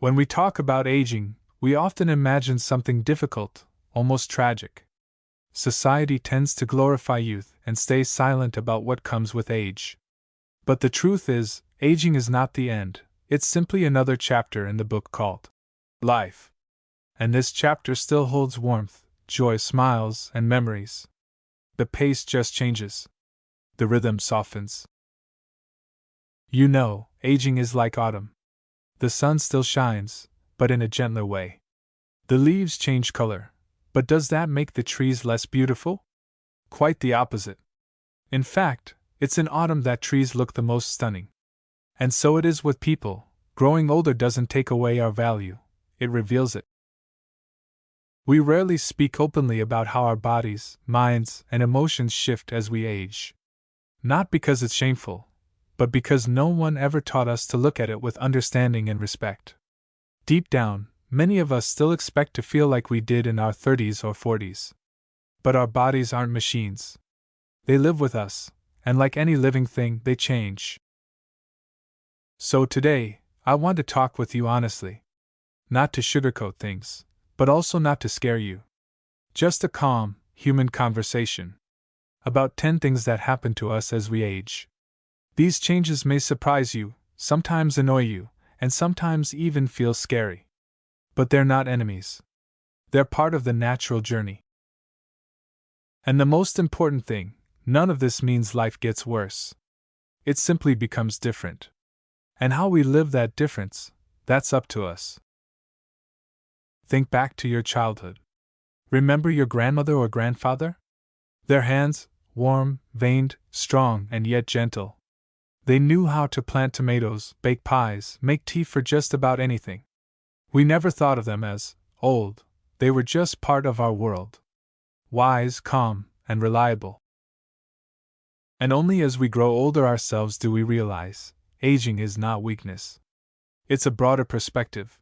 When we talk about aging, we often imagine something difficult, almost tragic. Society tends to glorify youth and stay silent about what comes with age. But the truth is, aging is not the end, it's simply another chapter in the book called Life. And this chapter still holds warmth, joy, smiles, and memories. The pace just changes. The rhythm softens. You know, aging is like autumn. The sun still shines, but in a gentler way. The leaves change color, but does that make the trees less beautiful? Quite the opposite. In fact, it's in autumn that trees look the most stunning. And so it is with people. Growing older doesn't take away our value, it reveals it. We rarely speak openly about how our bodies, minds, and emotions shift as we age. Not because it's shameful, but because no one ever taught us to look at it with understanding and respect. Deep down, many of us still expect to feel like we did in our 30s or 40s. But our bodies aren't machines. They live with us, and like any living thing, they change. So today, I want to talk with you honestly. Not to sugarcoat things, but also not to scare you. Just a calm, human conversation. About 10 things that happen to us as we age. These changes may surprise you, sometimes annoy you, and sometimes even feel scary. But they're not enemies. They're part of the natural journey. And the most important thing, none of this means life gets worse. It simply becomes different. And how we live that difference, that's up to us. Think back to your childhood. Remember your grandmother or grandfather? Their hands, warm, veined, strong, and yet gentle. They knew how to plant tomatoes, bake pies, make tea for just about anything. We never thought of them as old, they were just part of our world. Wise, calm, and reliable. And only as we grow older ourselves do we realize, aging is not weakness. It's a broader perspective.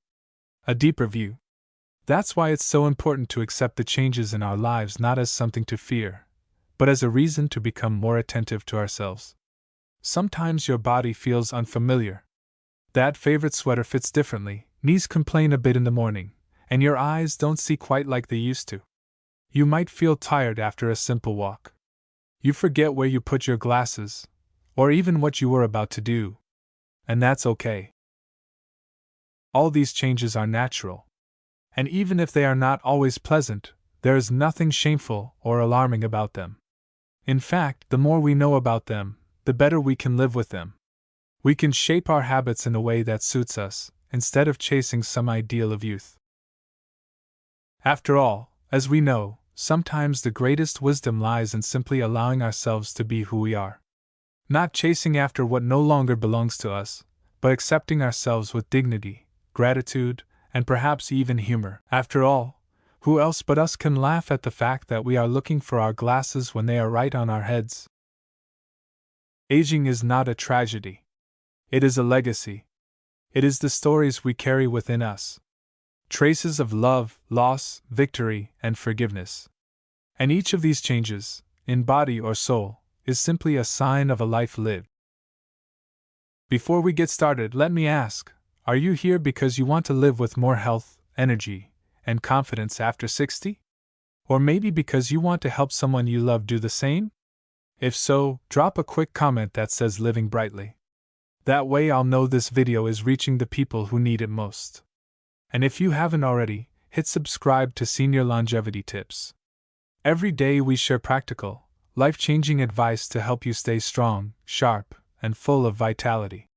A deeper view. That's why it's so important to accept the changes in our lives not as something to fear, but as a reason to become more attentive to ourselves. Sometimes your body feels unfamiliar. That favorite sweater fits differently, knees complain a bit in the morning, and your eyes don't see quite like they used to. You might feel tired after a simple walk. You forget where you put your glasses, or even what you were about to do. And that's okay. All these changes are natural. And even if they are not always pleasant, there is nothing shameful or alarming about them. In fact, the more we know about them, the better we can live with them. We can shape our habits in a way that suits us, instead of chasing some ideal of youth. After all, as we know, sometimes the greatest wisdom lies in simply allowing ourselves to be who we are. Not chasing after what no longer belongs to us, but accepting ourselves with dignity, gratitude, and perhaps even humor. After all, who else but us can laugh at the fact that we are looking for our glasses when they are right on our heads? Aging is not a tragedy. It is a legacy. It is the stories we carry within us. Traces of love, loss, victory, and forgiveness. And each of these changes, in body or soul, is simply a sign of a life lived. Before we get started, let me ask, are you here because you want to live with more health, energy, and confidence after 60? Or maybe because you want to help someone you love do the same? If so, drop a quick comment that says living brightly. That way I'll know this video is reaching the people who need it most. And if you haven't already, hit subscribe to Senior Longevity Tips. Every day we share practical, life-changing advice to help you stay strong, sharp, and full of vitality.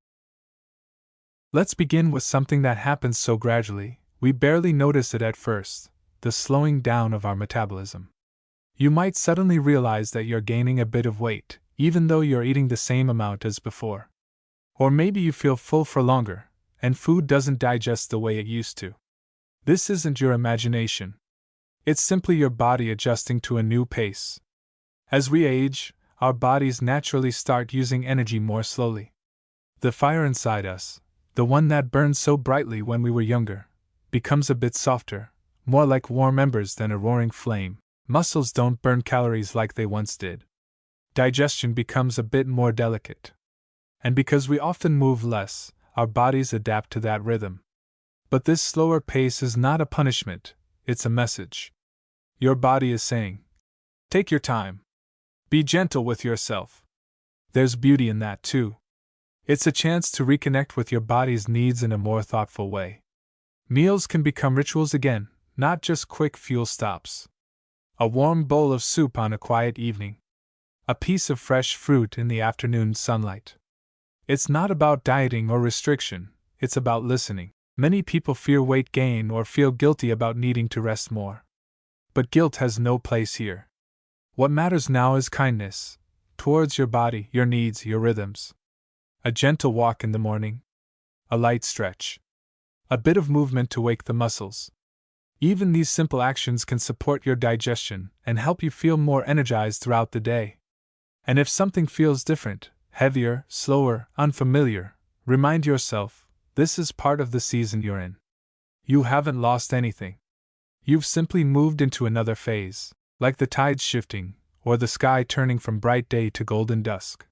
Let's begin with something that happens so gradually, we barely notice it at first, the slowing down of our metabolism. You might suddenly realize that you're gaining a bit of weight, even though you're eating the same amount as before. Or maybe you feel full for longer, and food doesn't digest the way it used to. This isn't your imagination. It's simply your body adjusting to a new pace. As we age, our bodies naturally start using energy more slowly. The fire inside us, the one that burned so brightly when we were younger, becomes a bit softer, more like warm embers than a roaring flame. Muscles don't burn calories like they once did. Digestion becomes a bit more delicate. And because we often move less, our bodies adapt to that rhythm. But this slower pace is not a punishment, it's a message. Your body is saying, take your time. Be gentle with yourself. There's beauty in that too. It's a chance to reconnect with your body's needs in a more thoughtful way. Meals can become rituals again, not just quick fuel stops. A warm bowl of soup on a quiet evening. A piece of fresh fruit in the afternoon sunlight. It's not about dieting or restriction, it's about listening. Many people fear weight gain or feel guilty about needing to rest more. But guilt has no place here. What matters now is kindness towards your body, your needs, your rhythms. A gentle walk in the morning. A light stretch. A bit of movement to wake the muscles. Even these simple actions can support your digestion and help you feel more energized throughout the day. And if something feels different, heavier, slower, unfamiliar, remind yourself, this is part of the season you're in. You haven't lost anything. You've simply moved into another phase, like the tides shifting, or the sky turning from bright day to golden dusk.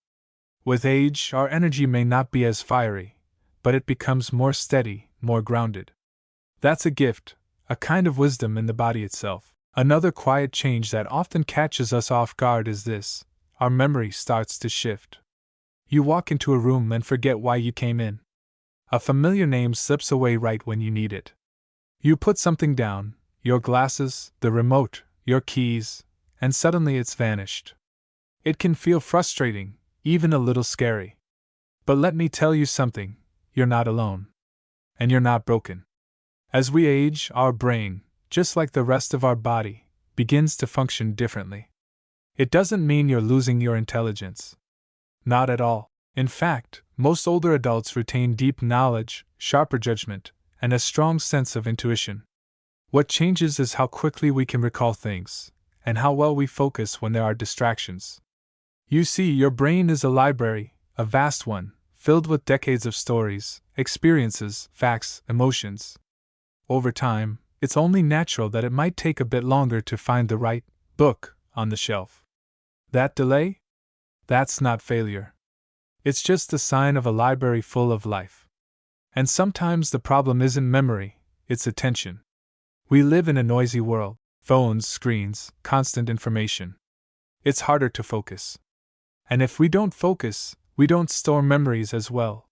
With age, our energy may not be as fiery, but it becomes more steady, more grounded. That's a gift, a kind of wisdom in the body itself. Another quiet change that often catches us off guard is this: our memory starts to shift. You walk into a room and forget why you came in. A familiar name slips away right when you need it. You put something down, your glasses, the remote, your keys, and suddenly it's vanished. It can feel frustrating, even a little scary. But let me tell you something, you're not alone. And you're not broken. As we age, our brain, just like the rest of our body, begins to function differently. It doesn't mean you're losing your intelligence. Not at all. In fact, most older adults retain deep knowledge, sharper judgment, and a strong sense of intuition. What changes is how quickly we can recall things, and how well we focus when there are distractions. You see, your brain is a library, a vast one, filled with decades of stories, experiences, facts, emotions. Over time, it's only natural that it might take a bit longer to find the right book on the shelf. That delay? That's not failure. It's just the sign of a library full of life. And sometimes the problem isn't memory, it's attention. We live in a noisy world, phones, screens, constant information. It's harder to focus. And if we don't focus, we don't store memories as well.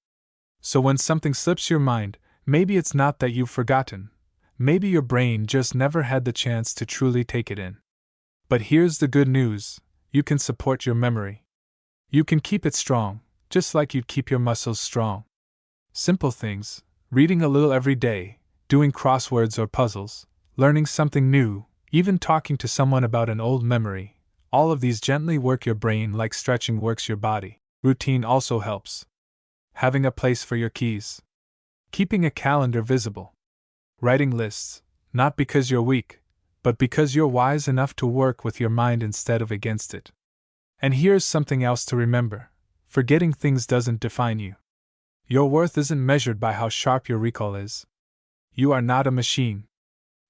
So when something slips your mind, maybe it's not that you've forgotten. Maybe your brain just never had the chance to truly take it in. But here's the good news: you can support your memory. You can keep it strong, just like you'd keep your muscles strong. Simple things: reading a little every day, doing crosswords or puzzles, learning something new, even talking to someone about an old memory. All of these gently work your brain like stretching works your body. Routine also helps. Having a place for your keys. Keeping a calendar visible. Writing lists, not because you're weak, but because you're wise enough to work with your mind instead of against it. And here's something else to remember: forgetting things doesn't define you. Your worth isn't measured by how sharp your recall is. You are not a machine.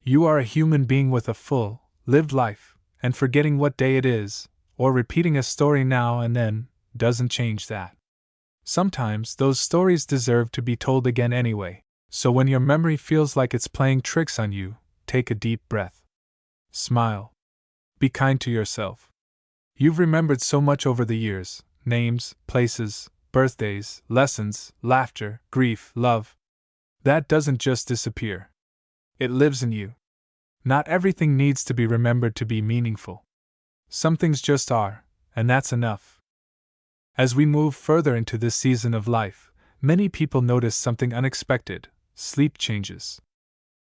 You are a human being with a full, lived life, and forgetting what day it is, or repeating a story now and then, doesn't change that. Sometimes those stories deserve to be told again anyway. So when your memory feels like it's playing tricks on you, take a deep breath. Smile. Be kind to yourself. You've remembered so much over the years: names, places, birthdays, lessons, laughter, grief, love. That doesn't just disappear. It lives in you. Not everything needs to be remembered to be meaningful. Some things just are, and that's enough. As we move further into this season of life, many people notice something unexpected: sleep changes.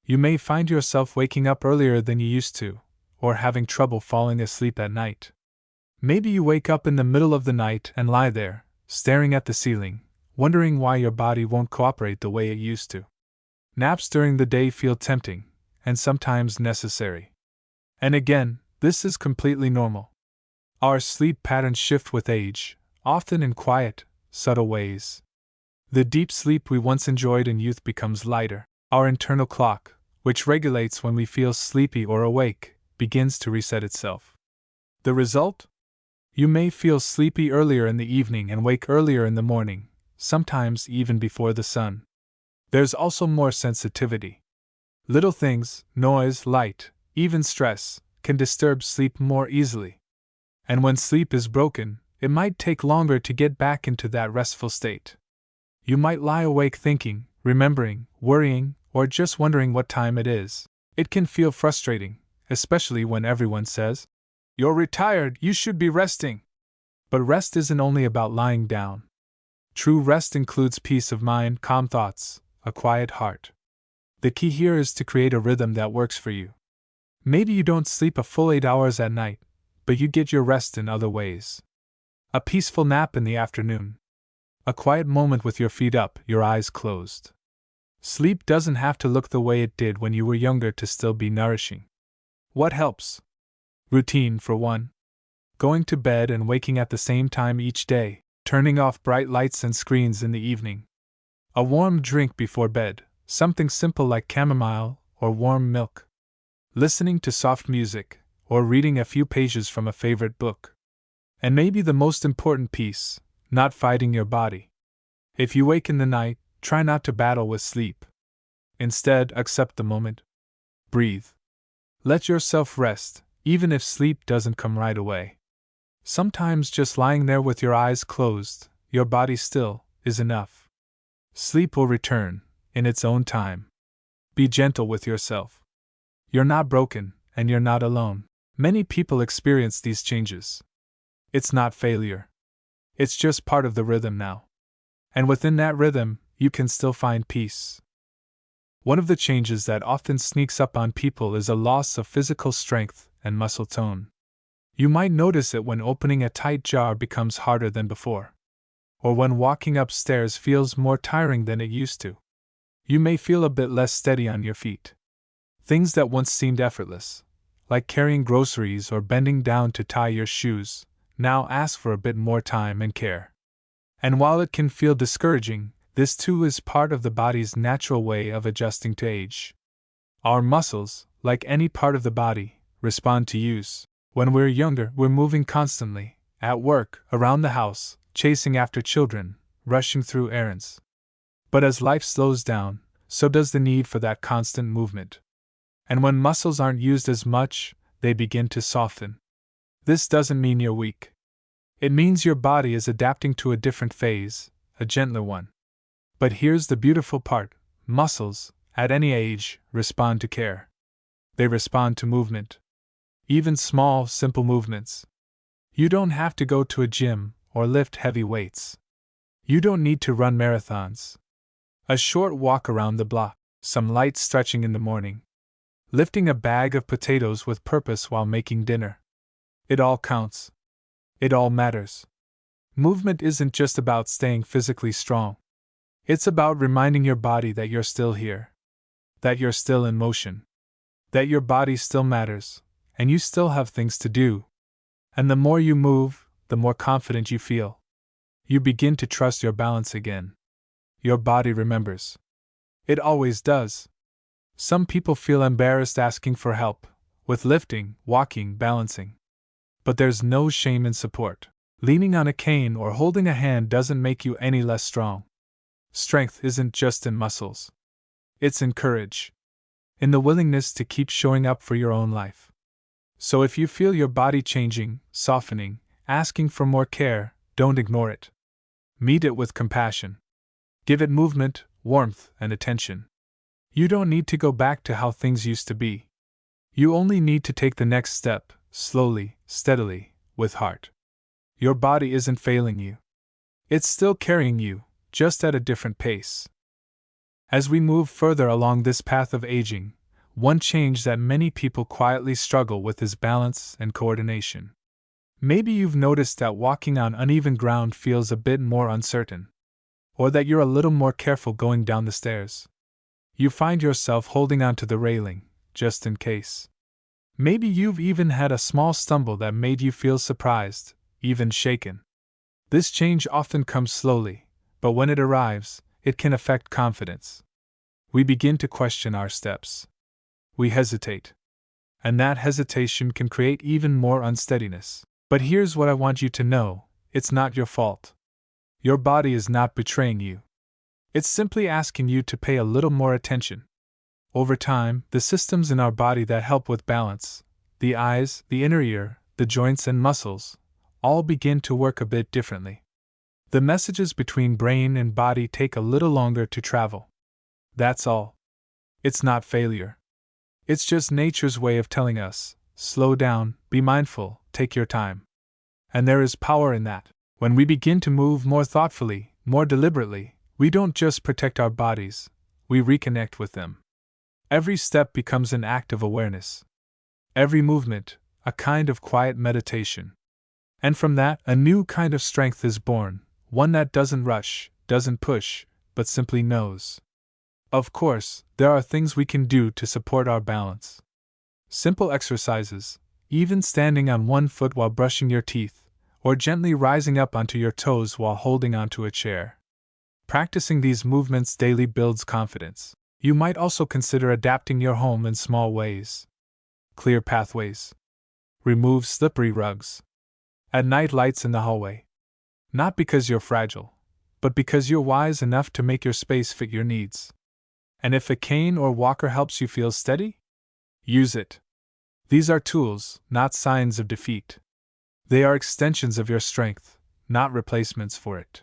You may find yourself waking up earlier than you used to, or having trouble falling asleep at night. Maybe you wake up in the middle of the night and lie there, staring at the ceiling, wondering why your body won't cooperate the way it used to. Naps during the day feel tempting, and sometimes necessary. And again, this is completely normal. Our sleep patterns shift with age, often in quiet, subtle ways. The deep sleep we once enjoyed in youth becomes lighter. Our internal clock, which regulates when we feel sleepy or awake, begins to reset itself. The result? You may feel sleepy earlier in the evening and wake earlier in the morning, sometimes even before the sun. There's also more sensitivity. Little things, noise, light, even stress, can disturb sleep more easily. And when sleep is broken, it might take longer to get back into that restful state. You might lie awake thinking, remembering, worrying, or just wondering what time it is. It can feel frustrating, especially when everyone says, "You're retired, you should be resting." But rest isn't only about lying down. True rest includes peace of mind, calm thoughts, a quiet heart. The key here is to create a rhythm that works for you. Maybe you don't sleep a full 8 hours at night, but you get your rest in other ways. A peaceful nap in the afternoon. A quiet moment with your feet up, your eyes closed. Sleep doesn't have to look the way it did when you were younger to still be nourishing. What helps? Routine, for one. Going to bed and waking at the same time each day, turning off bright lights and screens in the evening. A warm drink before bed, something simple like chamomile or warm milk. Listening to soft music, or reading a few pages from a favorite book. And maybe the most important piece, not fighting your body. If you wake in the night, try not to battle with sleep. Instead, accept the moment. Breathe. Let yourself rest, even if sleep doesn't come right away. Sometimes just lying there with your eyes closed, your body still, is enough. Sleep will return, in its own time. Be gentle with yourself. You're not broken, and you're not alone. Many people experience these changes. It's not failure. It's just part of the rhythm now. And within that rhythm, you can still find peace. One of the changes that often sneaks up on people is a loss of physical strength and muscle tone. You might notice it when opening a tight jar becomes harder than before. Or when walking upstairs feels more tiring than it used to. You may feel a bit less steady on your feet. Things that once seemed effortless, like carrying groceries or bending down to tie your shoes, now ask for a bit more time and care. And while it can feel discouraging, this too is part of the body's natural way of adjusting to age. Our muscles, like any part of the body, respond to use. When we're younger, we're moving constantly, at work, around the house, chasing after children, rushing through errands. But as life slows down, so does the need for that constant movement. And when muscles aren't used as much, they begin to soften. This doesn't mean you're weak. It means your body is adapting to a different phase, a gentler one. But here's the beautiful part: muscles, at any age, respond to care. They respond to movement. Even small, simple movements. You don't have to go to a gym or lift heavy weights. You don't need to run marathons. A short walk around the block, some light stretching in the morning. Lifting a bag of potatoes with purpose while making dinner. It all counts. It all matters. Movement isn't just about staying physically strong. It's about reminding your body that you're still here. That you're still in motion. That your body still matters, and you still have things to do. And the more you move, the more confident you feel. You begin to trust your balance again. Your body remembers. It always does. Some people feel embarrassed asking for help, with lifting, walking, balancing. But there's no shame in support. Leaning on a cane or holding a hand doesn't make you any less strong. Strength isn't just in muscles. It's in courage. In the willingness to keep showing up for your own life. So if you feel your body changing, softening, asking for more care, don't ignore it. Meet it with compassion. Give it movement, warmth, and attention. You don't need to go back to how things used to be. You only need to take the next step, slowly, steadily, with heart. Your body isn't failing you. It's still carrying you, just at a different pace. As we move further along this path of aging, one change that many people quietly struggle with is balance and coordination. Maybe you've noticed that walking on uneven ground feels a bit more uncertain. Or that you're a little more careful going down the stairs. You find yourself holding onto the railing, just in case. Maybe you've even had a small stumble that made you feel surprised, even shaken. This change often comes slowly, but when it arrives, it can affect confidence. We begin to question our steps. We hesitate. And that hesitation can create even more unsteadiness. But here's what I want you to know: it's not your fault. Your body is not betraying you. It's simply asking you to pay a little more attention. Over time, the systems in our body that help with balance, the eyes, the inner ear, the joints and muscles, all begin to work a bit differently. The messages between brain and body take a little longer to travel. That's all. It's not failure. It's just nature's way of telling us, slow down, be mindful, take your time. And there is power in that. When we begin to move more thoughtfully, more deliberately, we don't just protect our bodies, we reconnect with them. Every step becomes an act of awareness. Every movement, a kind of quiet meditation. And from that, a new kind of strength is born, one that doesn't rush, doesn't push, but simply knows. Of course, there are things we can do to support our balance. Simple exercises, even standing on one foot while brushing your teeth, or gently rising up onto your toes while holding onto a chair. Practicing these movements daily builds confidence. You might also consider adapting your home in small ways. Clear pathways. Remove slippery rugs. Add night lights in the hallway. Not because you're fragile, but because you're wise enough to make your space fit your needs. And if a cane or walker helps you feel steady, use it. These are tools, not signs of defeat. They are extensions of your strength, not replacements for it.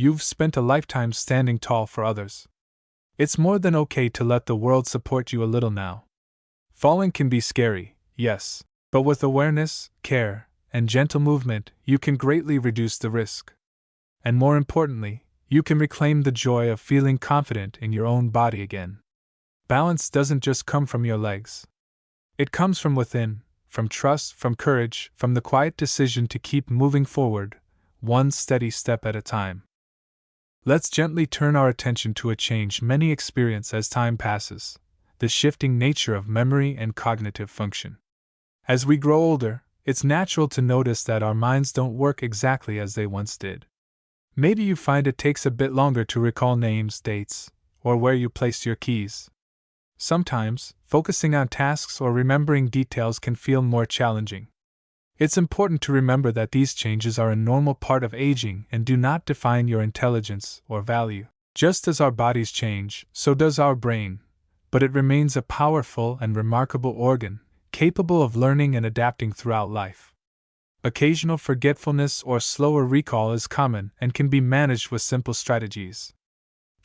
You've spent a lifetime standing tall for others. It's more than okay to let the world support you a little now. Falling can be scary, yes, but with awareness, care, and gentle movement, you can greatly reduce the risk. And more importantly, you can reclaim the joy of feeling confident in your own body again. Balance doesn't just come from your legs. It comes from within, from trust, from courage, from the quiet decision to keep moving forward, one steady step at a time. Let's gently turn our attention to a change many experience as time passes, the shifting nature of memory and cognitive function. As we grow older, it's natural to notice that our minds don't work exactly as they once did. Maybe you find it takes a bit longer to recall names, dates, or where you placed your keys. Sometimes, focusing on tasks or remembering details can feel more challenging. It's important to remember that these changes are a normal part of aging and do not define your intelligence or value. Just as our bodies change, so does our brain, but it remains a powerful and remarkable organ, capable of learning and adapting throughout life. Occasional forgetfulness or slower recall is common and can be managed with simple strategies.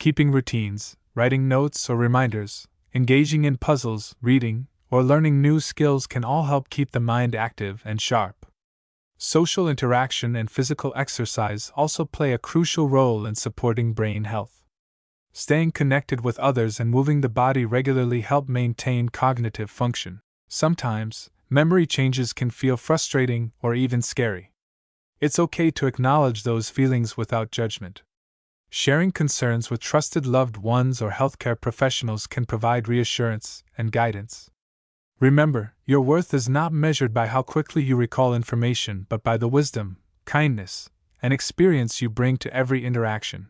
Keeping routines, writing notes or reminders, engaging in puzzles, reading, or learning new skills can all help keep the mind active and sharp. Social interaction and physical exercise also play a crucial role in supporting brain health. Staying connected with others and moving the body regularly help maintain cognitive function. Sometimes, memory changes can feel frustrating or even scary. It's okay to acknowledge those feelings without judgment. Sharing concerns with trusted loved ones or healthcare professionals can provide reassurance and guidance. Remember, your worth is not measured by how quickly you recall information but by the wisdom, kindness, and experience you bring to every interaction.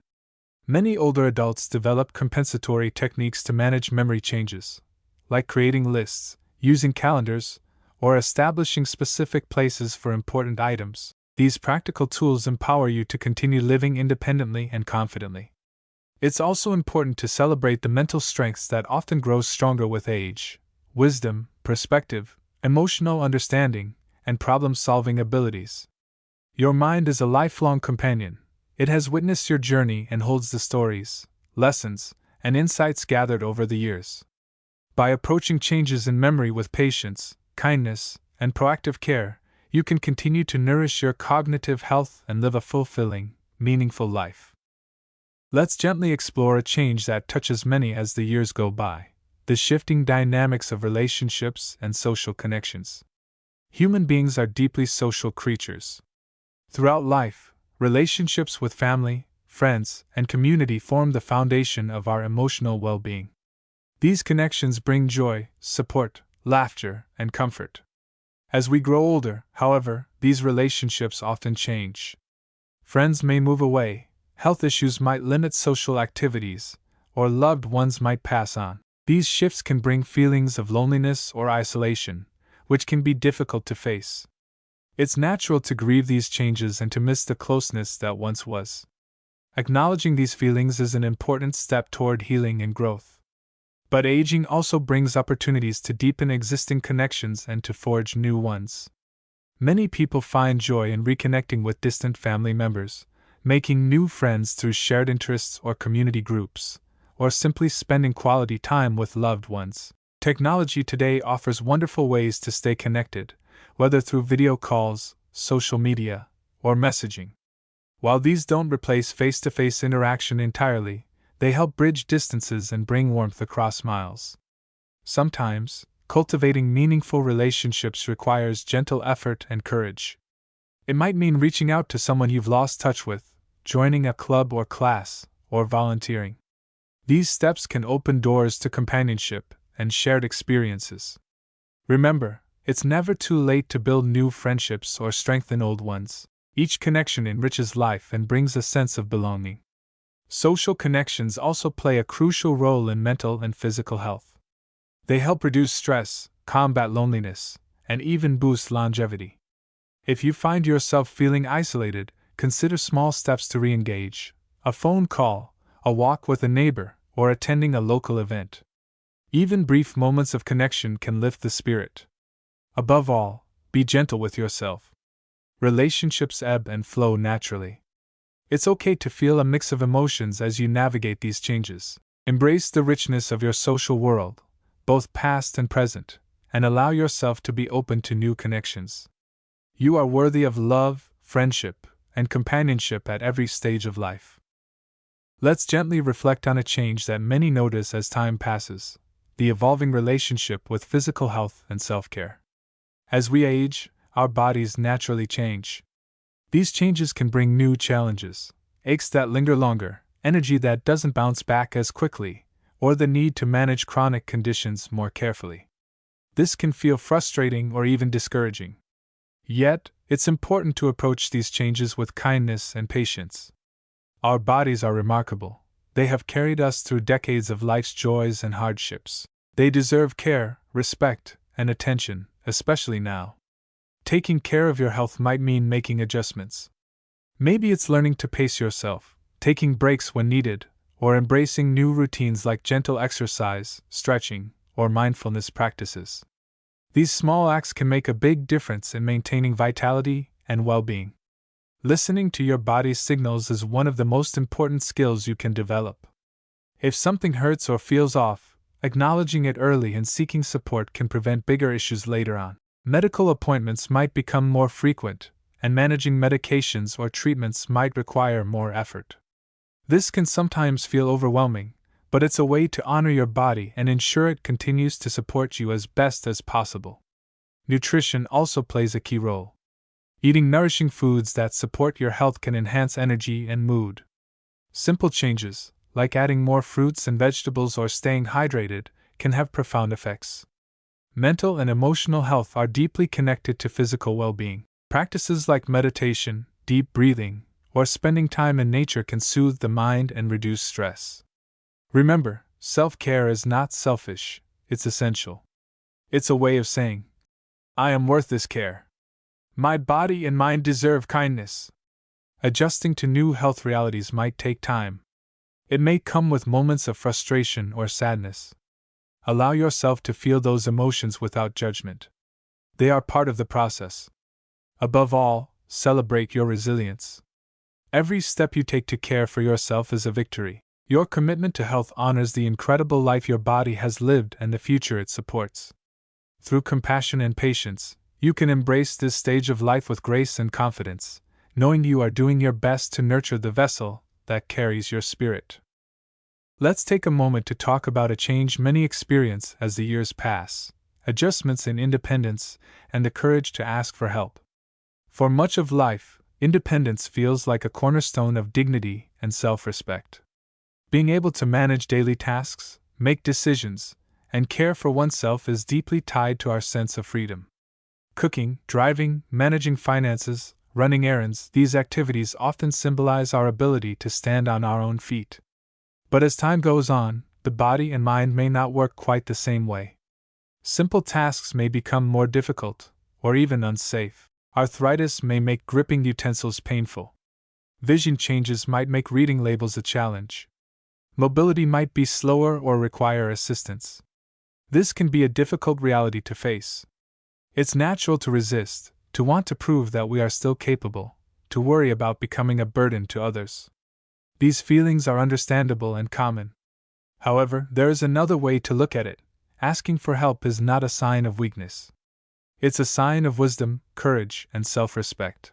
Many older adults develop compensatory techniques to manage memory changes, like creating lists, using calendars, or establishing specific places for important items. These practical tools empower you to continue living independently and confidently. It's also important to celebrate the mental strengths that often grow stronger with age: wisdom, perspective, emotional understanding, and problem-solving abilities. Your mind is a lifelong companion. It has witnessed your journey and holds the stories, lessons, and insights gathered over the years. By approaching changes in memory with patience, kindness, and proactive care, you can continue to nourish your cognitive health and live a fulfilling, meaningful life. Let's gently explore a change that touches many as the years go by: the shifting dynamics of relationships and social connections. Human beings are deeply social creatures. Throughout life, relationships with family, friends, and community form the foundation of our emotional well-being. These connections bring joy, support, laughter, and comfort. As we grow older, however, these relationships often change. Friends may move away, health issues might limit social activities, or loved ones might pass on. These shifts can bring feelings of loneliness or isolation, which can be difficult to face. It's natural to grieve these changes and to miss the closeness that once was. Acknowledging these feelings is an important step toward healing and growth. But aging also brings opportunities to deepen existing connections and to forge new ones. Many people find joy in reconnecting with distant family members, making new friends through shared interests or community groups, or simply spending quality time with loved ones. Technology today offers wonderful ways to stay connected, whether through video calls, social media, or messaging. While these don't replace face-to-face interaction entirely, they help bridge distances and bring warmth across miles. Sometimes, cultivating meaningful relationships requires gentle effort and courage. It might mean reaching out to someone you've lost touch with, joining a club or class, or volunteering. These steps can open doors to companionship and shared experiences. Remember, it's never too late to build new friendships or strengthen old ones. Each connection enriches life and brings a sense of belonging. Social connections also play a crucial role in mental and physical health. They help reduce stress, combat loneliness, and even boost longevity. If you find yourself feeling isolated, consider small steps to re-engage: a phone call, a walk with a neighbor, or attending a local event. Even brief moments of connection can lift the spirit. Above all, be gentle with yourself. Relationships ebb and flow naturally. It's okay to feel a mix of emotions as you navigate these changes. Embrace the richness of your social world, both past and present, and allow yourself to be open to new connections. You are worthy of love, friendship, and companionship at every stage of life. Let's gently reflect on a change that many notice as time passes: the evolving relationship with physical health and self-care. As we age, our bodies naturally change. These changes can bring new challenges: aches that linger longer, energy that doesn't bounce back as quickly, or the need to manage chronic conditions more carefully. This can feel frustrating or even discouraging. Yet, it's important to approach these changes with kindness and patience. Our bodies are remarkable. They have carried us through decades of life's joys and hardships. They deserve care, respect, and attention, especially now. Taking care of your health might mean making adjustments. Maybe it's learning to pace yourself, taking breaks when needed, or embracing new routines like gentle exercise, stretching, or mindfulness practices. These small acts can make a big difference in maintaining vitality and well-being. Listening to your body's signals is one of the most important skills you can develop. If something hurts or feels off, acknowledging it early and seeking support can prevent bigger issues later on. Medical appointments might become more frequent, and managing medications or treatments might require more effort. This can sometimes feel overwhelming, but it's a way to honor your body and ensure it continues to support you as best as possible. Nutrition also plays a key role. Eating nourishing foods that support your health can enhance energy and mood. Simple changes, like adding more fruits and vegetables or staying hydrated, can have profound effects. Mental and emotional health are deeply connected to physical well-being. Practices like meditation, deep breathing, or spending time in nature can soothe the mind and reduce stress. Remember, self-care is not selfish, it's essential. It's a way of saying, "I am worth this care. My body and mind deserve kindness." Adjusting to new health realities might take time. It may come with moments of frustration or sadness. Allow yourself to feel those emotions without judgment. They are part of the process. Above all, celebrate your resilience. Every step you take to care for yourself is a victory. Your commitment to health honors the incredible life your body has lived and the future it supports. Through compassion and patience, you can embrace this stage of life with grace and confidence, knowing you are doing your best to nurture the vessel that carries your spirit. Let's take a moment to talk about a change many experience as the years pass: adjustments in independence and the courage to ask for help. For much of life, independence feels like a cornerstone of dignity and self-respect. Being able to manage daily tasks, make decisions, and care for oneself is deeply tied to our sense of freedom. Cooking, driving, managing finances, running errands, these activities often symbolize our ability to stand on our own feet. But as time goes on, the body and mind may not work quite the same way. Simple tasks may become more difficult, or even unsafe. Arthritis may make gripping utensils painful. Vision changes might make reading labels a challenge. Mobility might be slower or require assistance. This can be a difficult reality to face. It's natural to resist, to want to prove that we are still capable, to worry about becoming a burden to others. These feelings are understandable and common. However, there is another way to look at it. Asking for help is not a sign of weakness. It's a sign of wisdom, courage, and self-respect.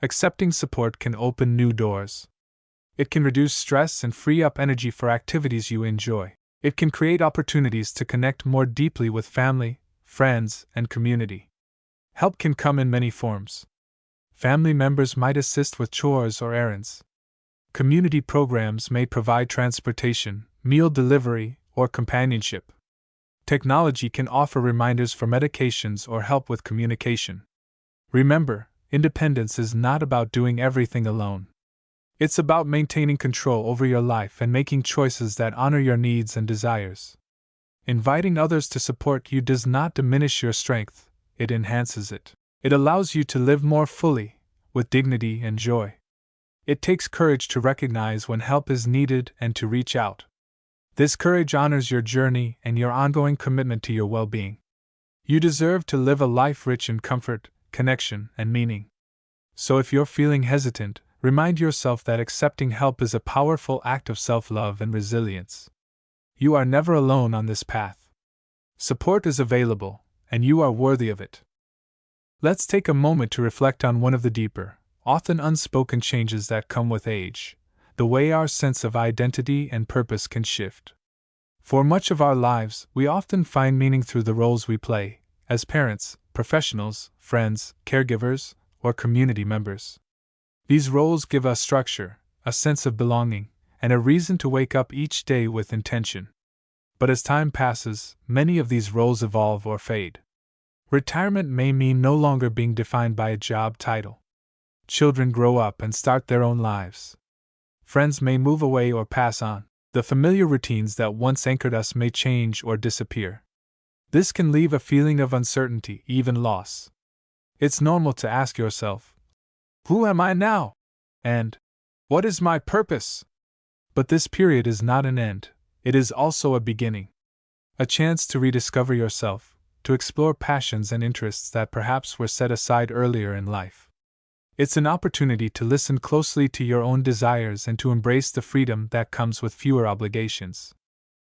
Accepting support can open new doors. It can reduce stress and free up energy for activities you enjoy. It can create opportunities to connect more deeply with family, friends, and community. Help can come in many forms. Family members might assist with chores or errands. Community programs may provide transportation, meal delivery, or companionship. Technology can offer reminders for medications or help with communication. Remember, independence is not about doing everything alone. It's about maintaining control over your life and making choices that honor your needs and desires. Inviting others to support you does not diminish your strength, it enhances it. It allows you to live more fully, with dignity and joy. It takes courage to recognize when help is needed and to reach out. This courage honors your journey and your ongoing commitment to your well-being. You deserve to live a life rich in comfort, connection, and meaning. So if you're feeling hesitant, remind yourself that accepting help is a powerful act of self-love and resilience. You are never alone on this path. Support is available, and you are worthy of it. Let's take a moment to reflect on one of the deeper, often unspoken changes that come with age, the way our sense of identity and purpose can shift. For much of our lives, we often find meaning through the roles we play, as parents, professionals, friends, caregivers, or community members. These roles give us structure, a sense of belonging, and a reason to wake up each day with intention. But as time passes, many of these roles evolve or fade. Retirement may mean no longer being defined by a job title. Children grow up and start their own lives. Friends may move away or pass on. The familiar routines that once anchored us may change or disappear. This can leave a feeling of uncertainty, even loss. It's normal to ask yourself, who am I now? And what is my purpose? But this period is not an end, it is also a beginning. A chance to rediscover yourself, to explore passions and interests that perhaps were set aside earlier in life. It's an opportunity to listen closely to your own desires and to embrace the freedom that comes with fewer obligations.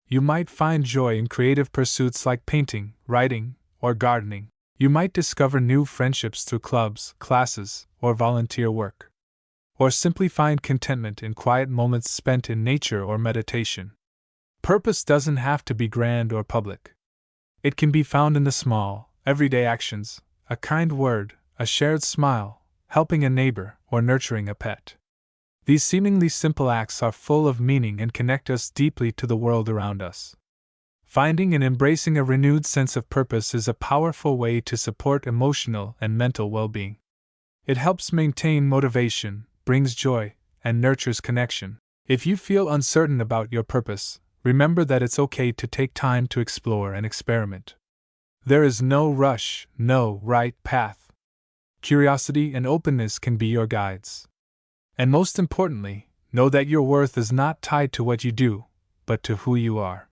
You might find joy in creative pursuits like painting, writing, or gardening. You might discover new friendships through clubs, classes, or volunteer work. Or simply find contentment in quiet moments spent in nature or meditation. Purpose doesn't have to be grand or public. It can be found in the small, everyday actions, a kind word, a shared smile, helping a neighbor, or nurturing a pet. These seemingly simple acts are full of meaning and connect us deeply to the world around us. Finding and embracing a renewed sense of purpose is a powerful way to support emotional and mental well-being. It helps maintain motivation, brings joy, and nurtures connection. If you feel uncertain about your purpose, remember that it's okay to take time to explore and experiment. There is no rush, no right path. Curiosity and openness can be your guides. And most importantly, know that your worth is not tied to what you do, but to who you are.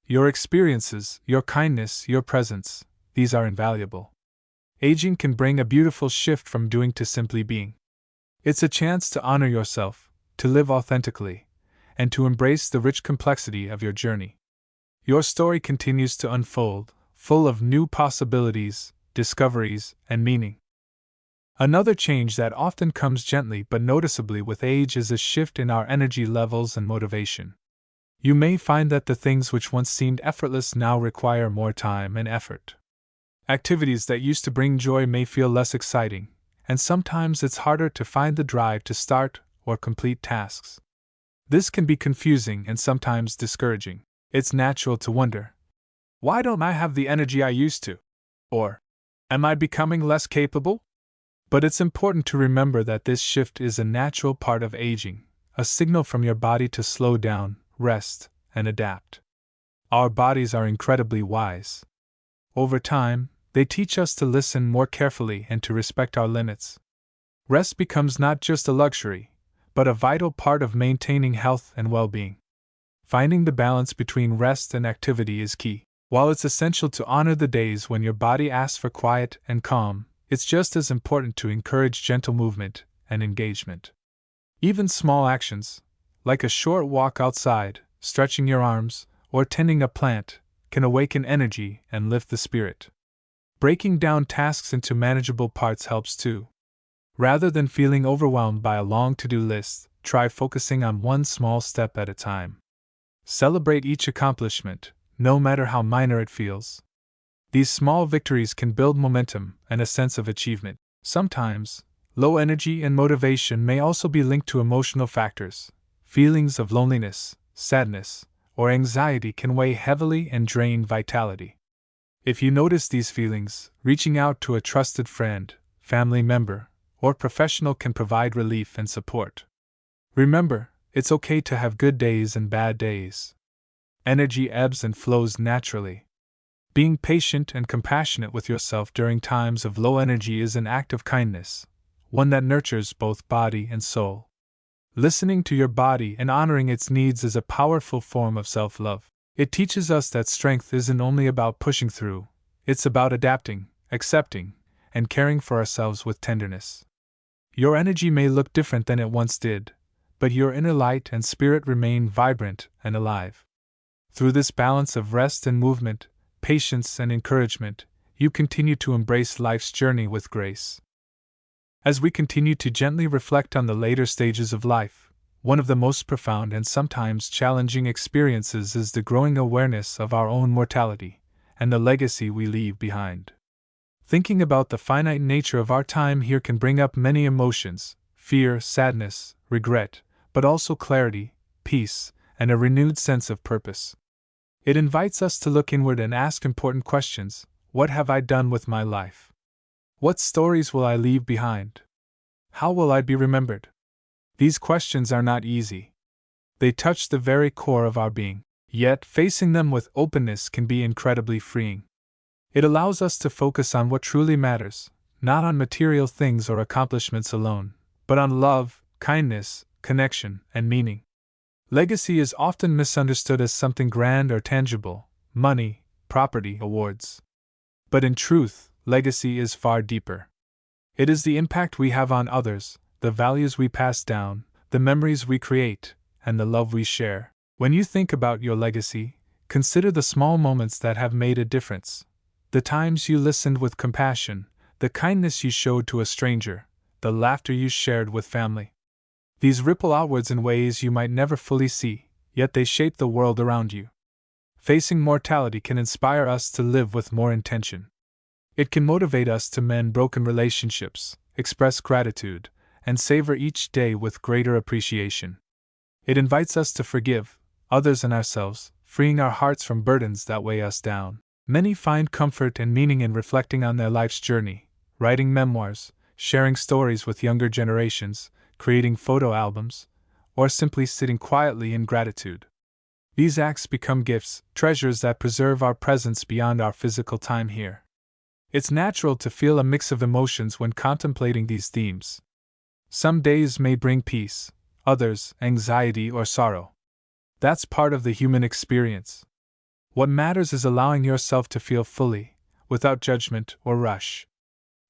Your experiences, your kindness, your presence, these are invaluable. Aging can bring a beautiful shift from doing to simply being. It's a chance to honor yourself, to live authentically, and to embrace the rich complexity of your journey. Your story continues to unfold, full of new possibilities, discoveries, and meaning. Another change that often comes gently but noticeably with age is a shift in our energy levels and motivation. You may find that the things which once seemed effortless now require more time and effort. Activities that used to bring joy may feel less exciting, and sometimes it's harder to find the drive to start or complete tasks. This can be confusing and sometimes discouraging. It's natural to wonder, why don't I have the energy I used to? Or, am I becoming less capable? But it's important to remember that this shift is a natural part of aging, a signal from your body to slow down, rest, and adapt. Our bodies are incredibly wise. Over time, they teach us to listen more carefully and to respect our limits. Rest becomes not just a luxury, but a vital part of maintaining health and well-being. Finding the balance between rest and activity is key. While it's essential to honor the days when your body asks for quiet and calm, it's just as important to encourage gentle movement and engagement. Even small actions, like a short walk outside, stretching your arms, or tending a plant, can awaken energy and lift the spirit. Breaking down tasks into manageable parts helps too. Rather than feeling overwhelmed by a long to-do list, try focusing on one small step at a time. Celebrate each accomplishment, no matter how minor it feels. These small victories can build momentum and a sense of achievement. Sometimes, low energy and motivation may also be linked to emotional factors. Feelings of loneliness, sadness, or anxiety can weigh heavily and drain vitality. If you notice these feelings, reaching out to a trusted friend, family member, or professional can provide relief and support. Remember, it's okay to have good days and bad days. Energy ebbs and flows naturally. Being patient and compassionate with yourself during times of low energy is an act of kindness, one that nurtures both body and soul. Listening to your body and honoring its needs is a powerful form of self-love. It teaches us that strength isn't only about pushing through, it's about adapting, accepting, and caring for ourselves with tenderness. Your energy may look different than it once did, but your inner light and spirit remain vibrant and alive. Through this balance of rest and movement, patience and encouragement, you continue to embrace life's journey with grace. As we continue to gently reflect on the later stages of life, one of the most profound and sometimes challenging experiences is the growing awareness of our own mortality and the legacy we leave behind. Thinking about the finite nature of our time here can bring up many emotions: fear, sadness, regret, but also clarity, peace, and a renewed sense of purpose. It invites us to look inward and ask important questions. What have I done with my life? What stories will I leave behind? How will I be remembered? These questions are not easy. They touch the very core of our being, yet facing them with openness can be incredibly freeing. It allows us to focus on what truly matters, not on material things or accomplishments alone, but on love, kindness, connection, and meaning. Legacy is often misunderstood as something grand or tangible: money, property, awards. But in truth, legacy is far deeper. It is the impact we have on others, the values we pass down, the memories we create, and the love we share. When you think about your legacy, consider the small moments that have made a difference. The times you listened with compassion, the kindness you showed to a stranger, the laughter you shared with family. These ripple outwards in ways you might never fully see, yet they shape the world around you. Facing mortality can inspire us to live with more intention. It can motivate us to mend broken relationships, express gratitude, and savor each day with greater appreciation. It invites us to forgive others and ourselves, freeing our hearts from burdens that weigh us down. Many find comfort and meaning in reflecting on their life's journey, writing memoirs, sharing stories with younger generations, creating photo albums, or simply sitting quietly in gratitude. These acts become gifts, treasures that preserve our presence beyond our physical time here. It's natural to feel a mix of emotions when contemplating these themes. Some days may bring peace, others anxiety or sorrow. That's part of the human experience. What matters is allowing yourself to feel fully, without judgment or rush.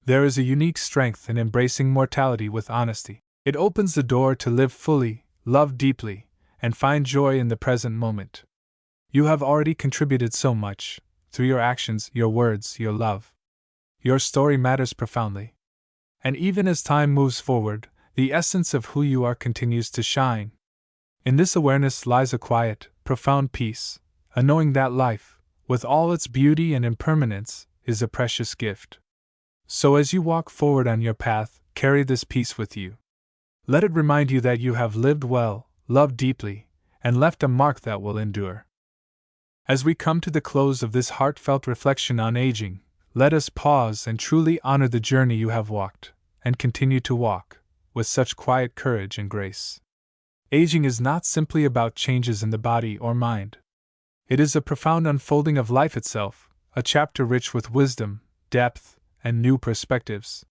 There is a unique strength in embracing mortality with honesty. It opens the door to live fully, love deeply, and find joy in the present moment. You have already contributed so much, through your actions, your words, your love. Your story matters profoundly. And even as time moves forward, the essence of who you are continues to shine. In this awareness lies a quiet, profound peace, a knowing that life, with all its beauty and impermanence, is a precious gift. So as you walk forward on your path, carry this peace with you. Let it remind you that you have lived well, loved deeply, and left a mark that will endure. As we come to the close of this heartfelt reflection on aging, let us pause and truly honor the journey you have walked, and continue to walk, with such quiet courage and grace. Aging is not simply about changes in the body or mind. It is a profound unfolding of life itself, a chapter rich with wisdom, depth, and new perspectives.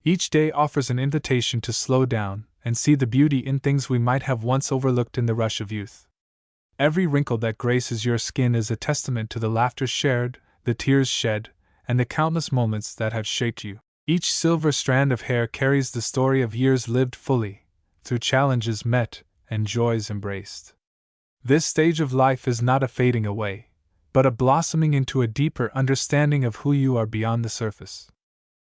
Each day offers an invitation to slow down and see the beauty in things we might have once overlooked in the rush of youth. Every wrinkle that graces your skin is a testament to the laughter shared, the tears shed, and the countless moments that have shaped you. Each silver strand of hair carries the story of years lived fully, through challenges met and joys embraced. This stage of life is not a fading away, but a blossoming into a deeper understanding of who you are beyond the surface.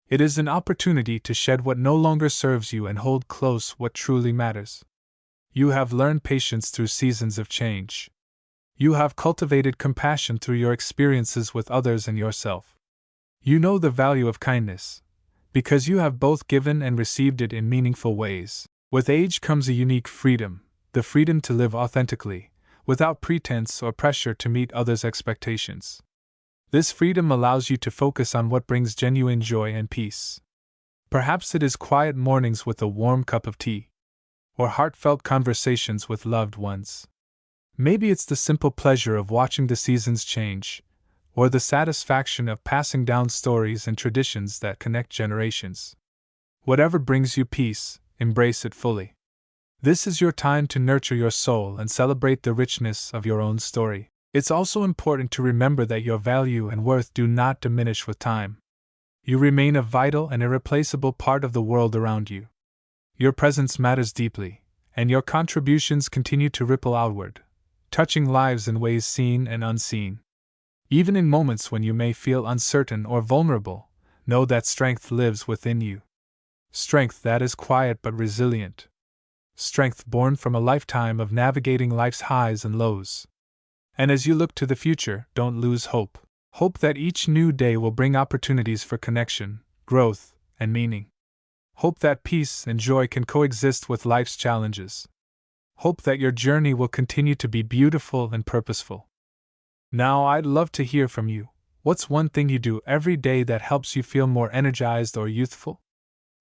It is an opportunity to shed what no longer serves you and hold close what truly matters. You have learned patience through seasons of change. You have cultivated compassion through your experiences with others and yourself. You know the value of kindness, because you have both given and received it in meaningful ways. With age comes a unique freedom, the freedom to live authentically, without pretense or pressure to meet others' expectations. This freedom allows you to focus on what brings genuine joy and peace. Perhaps it is quiet mornings with a warm cup of tea, or heartfelt conversations with loved ones. Maybe it's the simple pleasure of watching the seasons change, or the satisfaction of passing down stories and traditions that connect generations. Whatever brings you peace, embrace it fully. This is your time to nurture your soul and celebrate the richness of your own story. It's also important to remember that your value and worth do not diminish with time. You remain a vital and irreplaceable part of the world around you. Your presence matters deeply, and your contributions continue to ripple outward, touching lives in ways seen and unseen. Even in moments when you may feel uncertain or vulnerable, know that strength lives within you. Strength that is quiet but resilient. Strength born from a lifetime of navigating life's highs and lows. And as you look to the future, don't lose hope. Hope that each new day will bring opportunities for connection, growth, and meaning. Hope that peace and joy can coexist with life's challenges. Hope that your journey will continue to be beautiful and purposeful. Now, I'd love to hear from you. What's one thing you do every day that helps you feel more energized or youthful?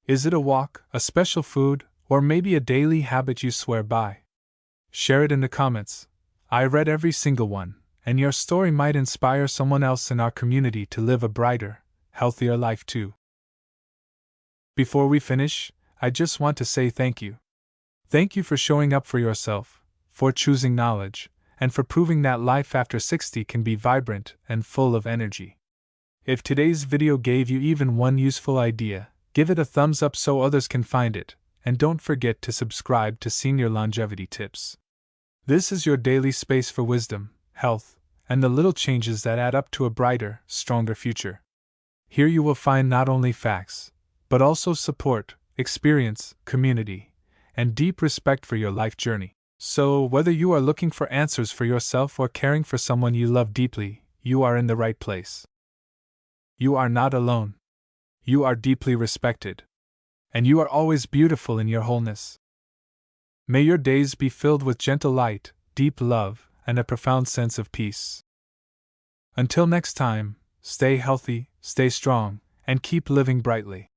Is it a walk, a special food, or maybe a daily habit you swear by? Share it in the comments. I read every single one, and your story might inspire someone else in our community to live a brighter, healthier life too. Before we finish, I just want to say thank you. Thank you for showing up for yourself, for choosing knowledge, and for proving that life after 60 can be vibrant and full of energy. If today's video gave you even one useful idea, give it a thumbs up so others can find it, and don't forget to subscribe to Senior Longevity Tips. This is your daily space for wisdom, health, and the little changes that add up to a brighter, stronger future. Here you will find not only facts, but also support, experience, community, and deep respect for your life journey. So, whether you are looking for answers for yourself or caring for someone you love deeply, you are in the right place. You are not alone. You are deeply respected. And you are always beautiful in your wholeness. May your days be filled with gentle light, deep love, and a profound sense of peace. Until next time, stay healthy, stay strong, and keep living brightly.